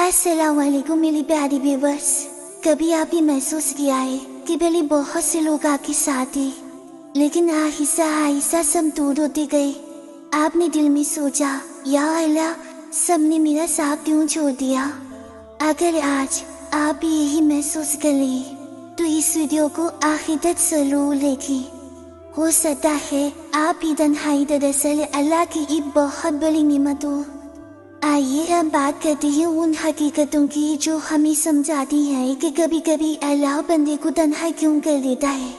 अस्सलाम वालेकुम मेरी प्यारी व्यूअर्स। कभी आपने महसूस किया है कि पहले बहुत से लोग आपके साथ थे, लेकिन आहिस्ता आहिस्ता सब दूर होते गए। आपने दिल में सोचा, या अल्लाह, सबने मेरा साथ क्यों छोड़ दिया। अगर आज आप भी यही महसूस कर लें तो इस वीडियो को आखिर तक जरूर देखें। हो सकता है आप की तन्हाई दरअसल अल्लाह की एक बहुत बड़ी नेमत हो। आइए अब बात करते हैं उन हकीकतों की जो हमें समझाती हैं कि कभी कभी अल्लाह बंदे को तन्हा क्यों कर देता है।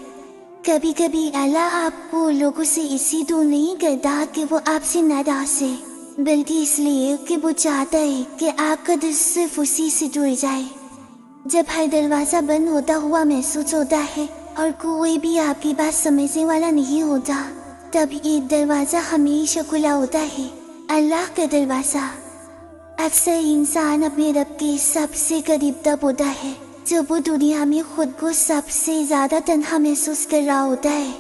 कभी कभी अल्लाह आपको लोगों से इसी दूर नहीं करता कि वो आपसे नाराज है, बल्कि इसलिए कि वो चाहता है कि आपका दिल सिर्फ उसी से जुड़ जाए। जब हर दरवाज़ा बंद होता हुआ महसूस होता है और कोई भी आपकी बात समझने वाला नहीं होता, तब एक दरवाज़ा हमेशा खुला होता है, अल्लाह का दरवाज़ा। अक्सर इंसान अपने रब के सबसे करीब तब होता है जब वो दुनिया में खुद को सबसे ज़्यादा तन्हा महसूस कर रहा होता है।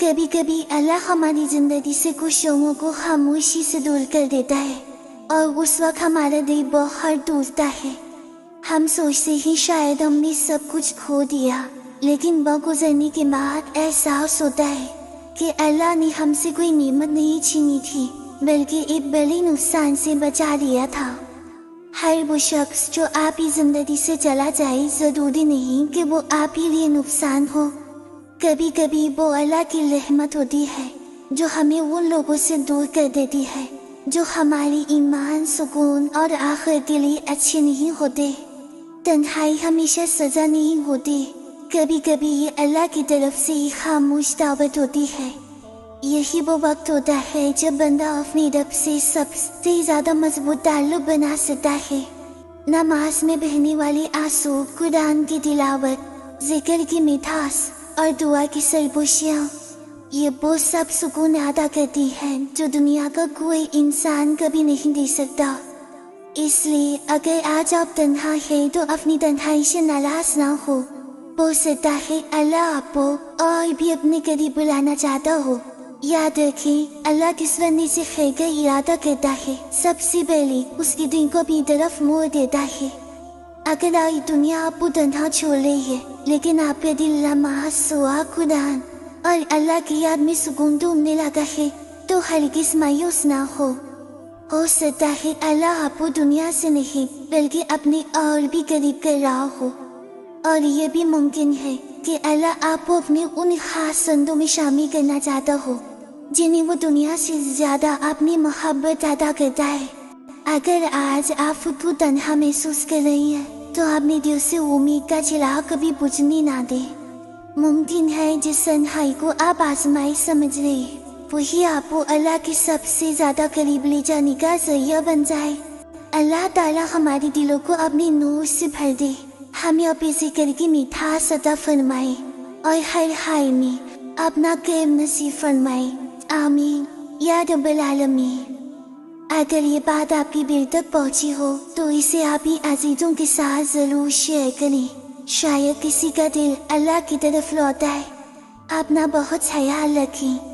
कभी कभी अल्लाह हमारी ज़िंदगी से कुछ लोगों को खामोशी से दूर कर देता है और उस वक्त हमारा दिल बहुत टूटता है। हम सोचते हैं शायद हमने सब कुछ खो दिया, लेकिन वक्त गुजरने के बाद एहसास होता है कि अल्लाह ने हमसे कोई नेमत नहीं छीनी थी, बल्कि एक बड़े नुकसान से बचा लिया था। हर वो शख्स जो आप की जिंदगी से चला जाए, जरूरी नहीं कि वो आप ही लिए नुकसान हो। कभी कभी वो अल्लाह की रहमत होती है जो हमें उन लोगों से दूर कर देती है जो हमारी ईमान, सुकून और आखिरत के लिए अच्छे नहीं होते। तन्हाई हमेशा सजा नहीं होती, कभी कभी ये अल्लाह की तरफ से ही खामोश दावत होती है। यही वो वक्त होता है जब बंदा अपने रब से सबसे ज़्यादा मजबूत ताल्लुक बना सकता है। नमाज में बहने वाले आंसू, कुरान की तिलावत, जिक्र की मिठास और दुआ की सरगोशियाँ, ये वो सब सुकून अदा करती हैं जो दुनिया का कोई इंसान कभी नहीं दे सकता। इसलिए अगर आज आप तन्हा हैं तो अपनी तन्हाई से नाराज ना हो सकता है अल्लाह आपको और भी अपने करीब बुलाना चाहता हो। याद रखें, अल्लाह किस बंदे से खैर का इरादा करता है, सबसे पहले उसके दिल को अपनी तरफ मोड़ देता है। अगर आई दुनिया आपको तन्हा छोड़ रही है, लेकिन आपका दिल नमाज, दुआ, कुरान और अल्लाह की याद में सुकून ढूंढने लगा है, तो हरगिज़ मायूस ना हो सकता है अल्लाह आपको दुनिया से नहीं बल्कि अपने और भी करीब कर रहा हो। और ये भी मुमकिन है कि अल्लाह आपको अपने उन खास बंदों में शामिल करना चाहता हो जिन्हें वो दुनिया से ज़्यादा अपनी मोहब्बत अदा करता है। अगर आज आप खुद को तन्हा महसूस कर रही हैं तो अपने दिल से उम्मीद का चिराग कभी बुझने ना दे। मुमकिन है जिस तन्हाई को आप आजमाई समझ रहे हैं वही आपको अल्लाह के सबसे ज़्यादा करीब ले जाने का जरिया बन जाए। अल्लाह ताला हमारे दिलों को अपने नूर से भर दे, हमें अपने जिक्र की मिठास अता फरमाए और हर हाल में अपना करम नसीब फरमाए। आमीन या रब्बल आलमीन। अगर ये बात आपकी दिल तक पहुंची हो तो इसे आप ही अजीजों के साथ जरूर शेयर करें, शायद किसी का दिल अल्लाह की तरफ लौटा है। अपना बहुत ख्याल रखें।